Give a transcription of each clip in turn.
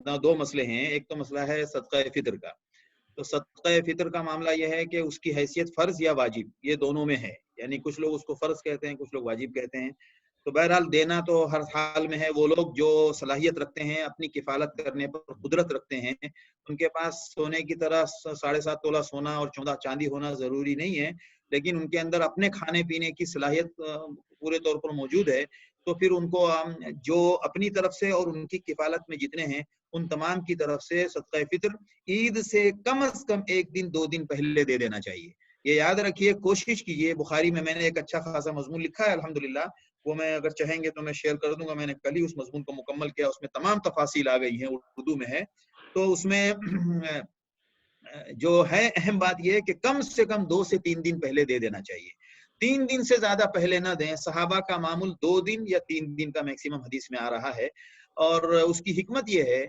दो मसले हैं। एक तो मसला है सदका फितर का। तो सदका फितर का मामला यह है कि उसकी हैसियत फर्ज या वाजिब, ये दोनों में है। यानी कुछ लोग उसको फर्ज कहते हैं, कुछ लोग वाजिब कहते हैं। तो बहरहाल देना तो हर हाल में है। वो लोग जो सलाहियत रखते हैं, अपनी किफालत करने पर कुदरत रखते हैं, उनके पास सोने की तरह 7.5 तोला सोना और 14 चांदी होना जरूरी नहीं है, लेकिन उनके अंदर अपने खाने पीने की सलाहियत पूरे तौर पर मौजूद है। तो फिर उनको जो अपनी तरफ से और उनकी किफालत में जितने हैं उन तमाम की तरफ से सदका फितर ईद से कम अज कम 1 दिन 2 दिन पहले दे देना चाहिए। ये याद रखिए, कोशिश कीजिए। बुखारी में मैंने एक अच्छा खासा मजमून लिखा है अल्हम्दुलिल्लाह, वो मैं अगर चाहेंगे तो मैं शेयर कर दूंगा। मैंने कल ही उस मजमून को मुकम्मल किया, उसमें तमाम तफासिल आ गई हैं, उर्दू में है। तो उसमें जो है अहम बात यह है कि कम से कम 2 से 3 दिन पहले दे देना चाहिए। 3 दिन से ज्यादा पहले ना दें। सहाबा का मामूल 2 दिन या 3 दिन का मैक्सिमम हदीस में आ रहा है। और उसकी हिकमत यह है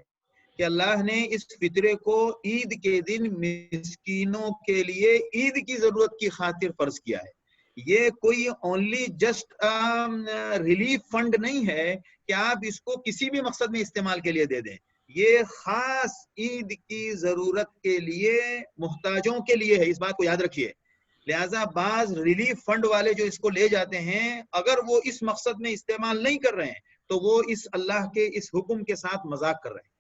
कि अल्लाह ने इस फितरे को ईद के दिन मिस्कीनों के लिए ईद की जरूरत की खातिर फर्ज किया है। ये कोई ओनली जस्ट रिलीफ फंड नहीं है कि आप इसको किसी भी मकसद में इस्तेमाल के लिए दे दें। ये खास ईद की जरूरत के लिए, मुहताजों के लिए है, इस बात को याद रखिए। लिहाजा बाज रिलीफ फंड वाले जो इसको ले जाते हैं, अगर वो इस मकसद में इस्तेमाल नहीं कर रहे हैं तो वो इस अल्लाह के इस हुक्म के साथ मजाक कर रहे हैं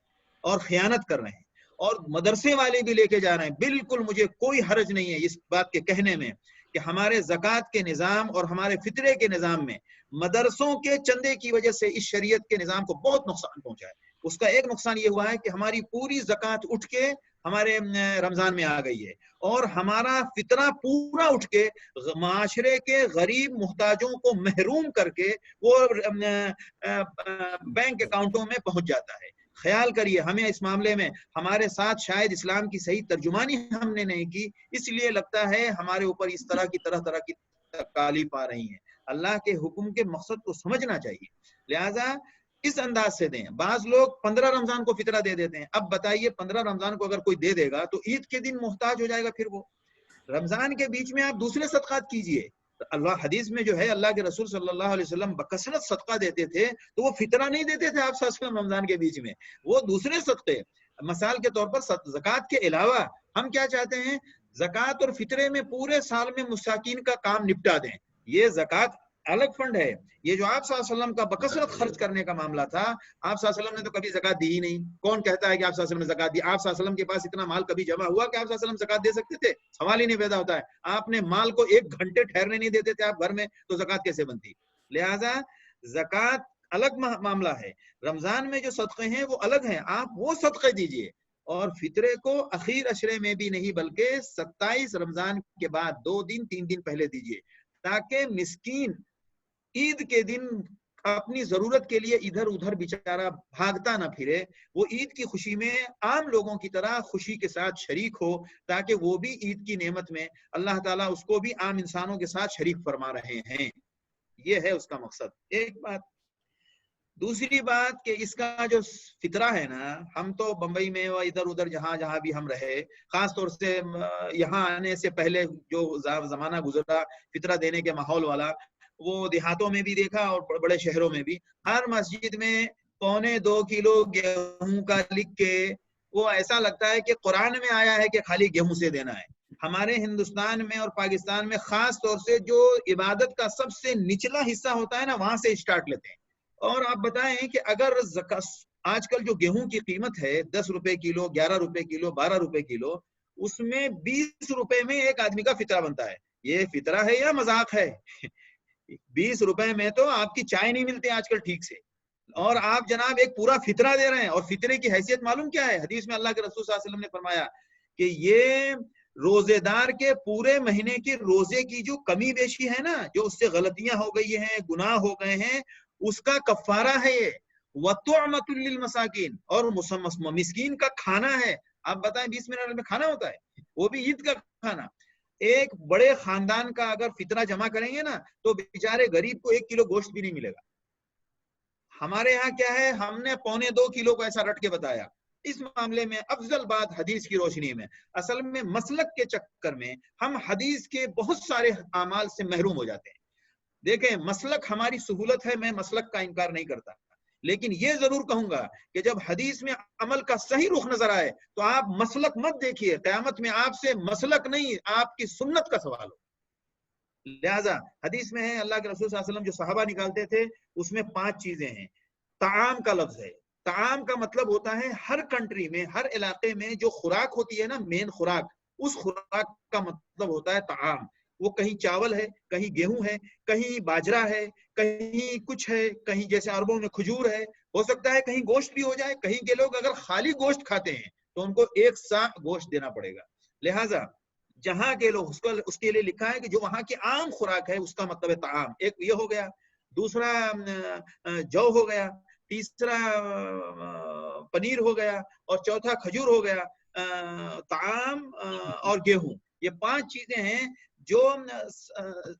और खयानत कर रहे हैं। और मदरसे वाले भी लेके जा रहे हैं। बिल्कुल मुझे कोई हर्ज नहीं है इस बात के कहने में कि हमारे ज़कात के निज़ाम और हमारे फितरे के निज़ाम में मदरसों के चंदे की वजह से इस शरीयत के निज़ाम को बहुत नुकसान पहुंचा है। उसका एक नुकसान ये हुआ है कि हमारी पूरी ज़कात उठ के हमारे रमजान में आ गई है, और हमारा फितरा पूरा उठ के माशरे के गरीब मुहताजों को महरूम करके वो बैंक अकाउंटों में पहुंच जाता है। ख्याल करिए, हमें इस मामले में हमारे साथ शायद इस्लाम की सही तर्जुमानी हमने नहीं की, इसलिए लगता है हमारे ऊपर इस तरह की तकालीफ आ रही हैं। अल्लाह के हुक्म के मकसद को समझना चाहिए। लिहाजा इस अंदाज से दें। बाज लोग 15 रमजान को फितरा दे देते हैं। अब बताइए 15 रमजान को अगर कोई दे देगा तो ईद के दिन मोहताज हो जाएगा। फिर वो रमजान के बीच में आप दूसरे सदकात कीजिए। अल्लाह हदीस में जो है, अल्लाह के रसूल सल्लल्लाहु अलैहि वसल्लम बकसरत सदका देते थे, तो वो फितरा नहीं देते थे आप सल्लल्लाहु अलैहि वसल्लम रमजान के बीच में, वो दूसरे सदके। मिसाल के तौर पर ज़कात के अलावा हम क्या चाहते हैं, ज़कात और फितरे में पूरे साल में मुसाकिन का काम निपटा दें। ये ज़कात अलग फंड है। ये जो आप सल्लल्लाहु अलैहि वसल्लम का बकसरत खर्च करने का मामला था, आप सल्लल्लाहु अलैहि वसल्लम ने तो कभी ज़कात दी ही नहीं। कौन कहता है कि आप सल्लल्लाहु अलैहि वसल्लम ने ज़कात दी? आप सल्लल्लाहु अलैहि वसल्लम के पास इतना माल कभी जमा हुआ कि आप सल्लल्लाहु अलैहि वसल्लम ज़कात दे सकते थे? सवाल ही नहीं पैदा होता है। आपने माल को 1 घंटे ठहरने नहीं देते थे आप घर में, तो ज़कात कैसे बनती? लिहाजा ज़कात अलग मामला है। रमजान में जो सदक़े हैं वो अलग हैं, आप वो सदक़े दीजिए। और फितरे को अखीर अशरे में भी नहीं, बल्कि 27 रमजान के बाद 2 दिन 3 दिन पहले दीजिए, ताकि मिस्कीन ईद के दिन अपनी जरूरत के लिए इधर उधर बेचारा भागता ना फिरे। वो ईद की खुशी में आम लोगों की तरह खुशी के साथ शरीक हो, ताकि वो भी ईद की नेमत में अल्लाह ताला उसको भी आम इंसानों के साथ शरीक फरमा रहे हैं। ये है उसका मकसद। एक बात। दूसरी बात कि इसका जो फितरा है ना, हम तो बंबई में व इधर उधर जहां जहां भी हम रहे, खास तौर से यहाँ आने से पहले जो जमाना गुजरा फितरा देने के माहौल वाला, वो देहातों में भी देखा और बड़े शहरों में भी। हर मस्जिद में 1.25 किलो गेहूं का लिख के, वो ऐसा लगता है कि कुरान में आया है कि खाली गेहूं से देना है। हमारे हिंदुस्तान में और पाकिस्तान में खास तौर से जो इबादत का सबसे निचला हिस्सा होता है ना, वहां से स्टार्ट लेते हैं। और आप बताएं कि अगर आजकल जो गेहूं की कीमत है 10 रुपए किलो, 11 रुपए किलो, 12 रुपए किलो, उसमें 20 रुपए में एक आदमी का फितरा बनता है। ये फितरा है या मजाक है? 20 रुपए में तो आपकी चाय नहीं मिलती आजकल ठीक से, और आप जनाब एक पूरा फितरा दे रहे हैं। और फितरे की हैसियत मालूम क्या है? हदीस में अल्लाह के रसूल सल्लल्लाहु अलैहि वसल्लम ने फरमाया कि ये रोजेदार के पूरे महीने के रोजे की जो कमी बेशी है ना, जो उससे गलतियां हो गई हैं, गुनाह हो गए हैं, उसका कफारा है ये। वतुअमतुल लिल मसाकिन, और मिस्कीन का खाना है। आप बताएं 20 मिनट में खाना होता है, वो भी ईद का खाना। एक बड़े खानदान का अगर फितरा जमा करेंगे ना, तो बेचारे गरीब को 1 किलो गोश्त भी नहीं मिलेगा। हमारे यहाँ क्या है, हमने 1.25 किलो को ऐसा रट के बताया। इस मामले में अफजल बात हदीस की रोशनी में, असल में मसलक के चक्कर में हम हदीस के बहुत सारे अमाल से महरूम हो जाते हैं। देखें, मसलक हमारी सहूलत है, मैं मसलक का इनकार नहीं करता, لیکن یہ ضرور کہوں گا کہ جب حدیث میں عمل کا صحیح رخ نظر آئے تو آپ مسلک مت دیکھیے، قیامت میں آپ سے مسلک نہیں، آپ کی سنت کا سوال ہو۔ لہذا حدیث میں ہے اللہ کے رسول صلی اللہ علیہ وسلم جو صحابہ نکالتے تھے اس میں 5 چیزیں ہیں۔ طعام کا لفظ ہے، طعام کا مطلب ہوتا ہے ہر کنٹری میں، ہر علاقے میں جو خوراک ہوتی ہے نا، مین خوراک، اس خوراک کا مطلب ہوتا ہے طعام۔ وہ کہیں چاول ہے، کہیں گیہوں ہے، کہیں باجرہ ہے، کہیں کچھ ہے، کہیں جیسے عربوں میں کھجور ہے، ہو سکتا ہے کہیں گوشت بھی ہو جائے۔ کہیں کے لوگ اگر خالی گوشت کھاتے ہیں تو ان کو 1 سا گوشت دینا پڑے گا۔ لہٰذا جہاں کے لوگ اس کے لیے لکھا ہے کہ جو وہاں کی عام خوراک ہے اس کا مطلب ہے طعام۔ ایک یہ ہو گیا، دوسرا جو ہو گیا، تیسرا پنیر ہو گیا، اور چوتھا کھجور ہو گیا۔ طعام اور گیہوں، یہ 5 چیزیں ہیں جو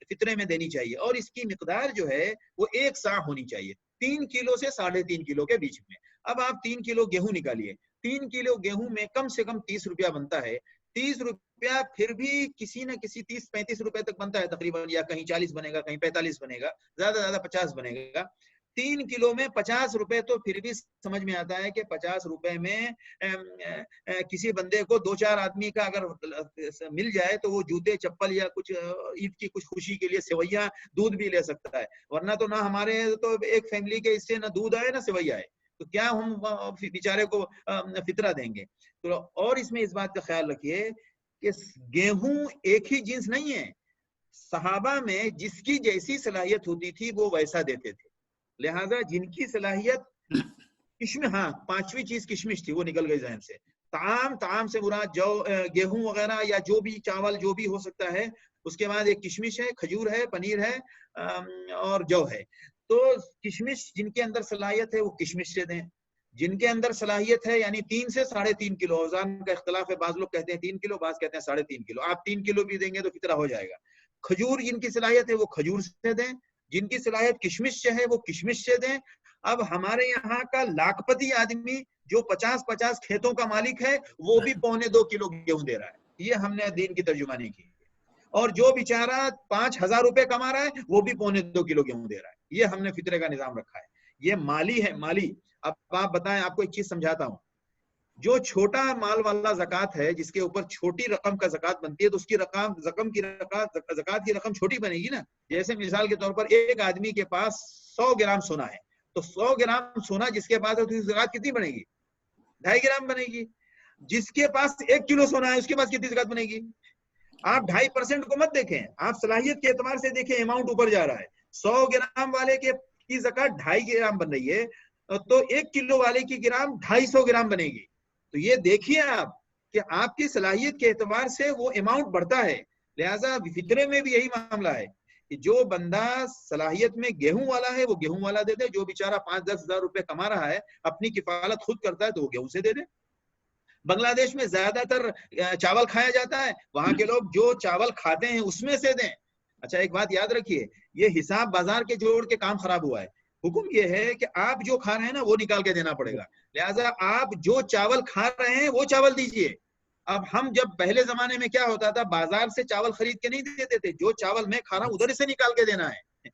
فطرے میں دینی چاہیے، اور اس کی مقدار جو ہے وہ 1 سا ہونی چاہیے، 3 کلو سے 3.5 کلو کے بیچ میں۔ اب آپ 3 کلو گیہوں نکالیے، 3 کلو گیہوں میں کم سے کم 30 روپیہ بنتا ہے۔ 30 روپیہ پھر بھی کسی نہ کسی 30-35 روپے تک بنتا ہے تقریباً، یا کہیں 40 بنے گا، کہیں 45 بنے گا، زیادہ سے زیادہ 50 بنے گا۔ 3 کلو میں 50 روپے تو پھر بھی سمجھ میں آتا ہے کہ 50 روپے میں کسی بندے کو 2-4 آدمی کا اگر مل جائے تو وہ جوتے چپل یا کچھ عید کی کچھ خوشی کے لیے سویاں دودھ بھی لے سکتا ہے، ورنہ تو نہ ہمارے تو ایک فیملی کے اس سے نہ دودھ آئے نہ سویا آئے، تو کیا ہم بیچارے کو فطرہ دیں گے؟ تو اور اس میں اس بات کا خیال رکھیے کہ گیہوں ایک ہی جنس نہیں ہے، صحابہ میں جس کی جیسی صلاحیت ہوتی تھی وہ ویسا دیتے تھے۔ لہذا جن کی صلاحیت کشمش، ہاں 5ویں چیز کشمش تھی، وہ نکل گئی ذہن سے۔ طعام سے مراد جو گیہوں وغیرہ یا جو بھی چاول جو بھی ہو سکتا ہے، اس کے بعد ایک کشمش ہے، کھجور ہے، پنیر ہے، اور جو ہے۔ تو کشمش جن کے اندر صلاحیت ہے وہ کشمش سے دیں، جن کے اندر صلاحیت ہے یعنی 3 سے 3.5 کلو، اوزان کا اختلاف ہے، بعض لوگ کہتے ہیں 3 کلو، بعض کہتے ہیں 3.5 کلو، آپ 3 کلو بھی دیں گے تو فطرہ ہو جائے گا۔ کھجور جن کی صلاحیت ہے وہ کھجور سے دیں، جن کی صلاحیت کشمش سے ہے وہ کشمش سے دیں۔ اب ہمارے یہاں کا لاکھپتی آدمی جو 50 کھیتوں کا مالک ہے وہ بھی 1.25 کلو گیہوں دے رہا ہے، یہ ہم نے دین کی ترجمانی کی۔ اور جو بیچارہ 5,000 روپے کما رہا ہے وہ بھی 1.25 کلو گیہوں دے رہا ہے، یہ ہم نے فطرے کا نظام رکھا ہے۔ یہ مالی ہے، مالی۔ اب آپ بتائیں، آپ کو ایک چیز سمجھاتا ہوں، جو چھوٹا مال والا زکوٰۃ ہے، جس کے اوپر چھوٹی رقم کا زکوٰۃ بنتی ہے، تو اس کی زکوٰۃ کی رقم چھوٹی بنے گی نا۔ جیسے مثال کے طور پر ایک آدمی کے پاس 100 گرام سونا ہے، تو 100 گرام سونا جس کے پاس ہے تو زکوٰۃ کتنی بنے گی؟ 2.5 گرام بنے گی۔ جس کے پاس 1 کلو سونا ہے اس کے پاس کتنی زکوٰۃ بنے گی؟ آپ 2.5% کو مت دیکھیں، آپ صلاحیت کے اعتبار سے دیکھیں، اماؤنٹ اوپر جا رہا ہے۔ 100 گرام والے کی زکوٰۃ 2.5 گرام بن رہی ہے، تو 1 کلو والے کی گرام 250 گرام بنے گی۔ تو یہ دیکھیے آپ کہ آپ کی صلاحیت کے اعتبار سے وہ اماؤنٹ بڑھتا ہے۔ لہٰذا فطرے میں بھی یہی معاملہ ہے کہ جو بندہ صلاحیت میں گیہوں والا ہے وہ گیہوں والا دے دے، جو بیچارہ 5-10 ہزار روپے کما رہا ہے، اپنی کفالت خود کرتا ہے، تو وہ گیہوں سے دے دے۔ بنگلہ دیش میں زیادہ تر چاول کھایا جاتا ہے، وہاں کے لوگ جو چاول کھاتے ہیں اس میں سے دیں۔ اچھا ایک بات یاد رکھیے، یہ حساب بازار کے جوڑ کے کام خراب ہوا ہے۔ حکم یہ ہے کہ آپ جو کھا رہے ہیں نا وہ نکال کے دینا پڑے گا، لہٰذا آپ جو چاول کھا رہے ہیں وہ چاول دیجئے۔ اب ہم جب پہلے زمانے میں کیا ہوتا تھا، بازار سے چاول خرید کے نہیں دیتے تھے، جو چاول میں کھا رہا ہوں ادھر سے نکال کے دینا ہے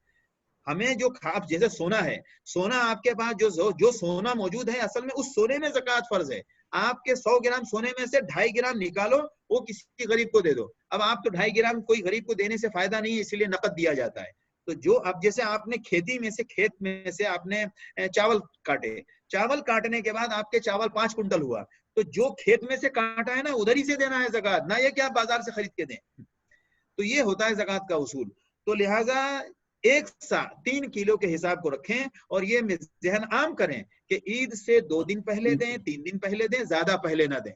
ہمیں۔ جو جیسے سونا ہے، سونا آپ کے پاس جو سونا موجود ہے، اصل میں اس سونے میں زکوٰۃ فرض ہے۔ آپ کے 100 گرام سونے میں سے 2.5 گرام نکالو، وہ کسی غریب کو دے دو۔ اب آپ تو 2.5 گرام کوئی غریب کو دینے سے فائدہ نہیں ہے، اسی لیے نقد دیا جاتا ہے۔ تو جو اب جیسے آپ نے کھیت میں سے آپ نے چاول کاٹے، چاول کاٹنے کے بعد آپ کے چاول 5 کنٹل ہوا، تو جو کھیت میں سے کاٹا ہے نا ادھر ہی سے دینا ہے زکوٰۃ، نہ یہ کہ آپ بازار سے خرید کے دیں۔ تو یہ ہوتا ہے زکوٰۃ کا اصول۔ تو لہٰذا 1 سا 3 کلو کے حساب کو رکھیں، اور یہ ذہن عام کریں کہ عید سے 2 دن پہلے دیں، 3 دن پہلے دیں، زیادہ پہلے نہ دیں۔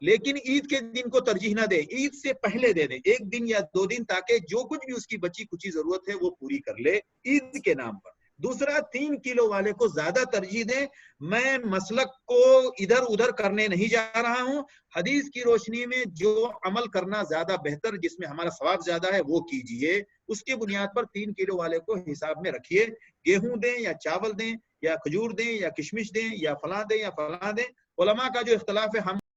لیکن عید کے دن کو ترجیح نہ دیں، عید سے پہلے دے دیں 1 دن یا 2 دن، تاکہ جو کچھ بھی اس کی بچی کچی ضرورت ہے وہ پوری کر لے عید کے نام پر۔ دوسرا، 3 کلو والے کو زیادہ ترجیح دیں۔ میں مسلک کو ادھر ادھر کرنے نہیں جا رہا ہوں، حدیث کی روشنی میں جو عمل کرنا زیادہ بہتر، جس میں ہمارا ثواب زیادہ ہے، وہ کیجئے۔ اس کی بنیاد پر 3 کلو والے کو حساب میں رکھیے، گیہوں دیں یا چاول دیں یا کھجور دیں یا کشمش دیں یا فلاں دیں یا فلاں دیں۔ علماء کا جو اختلاف ہے ہم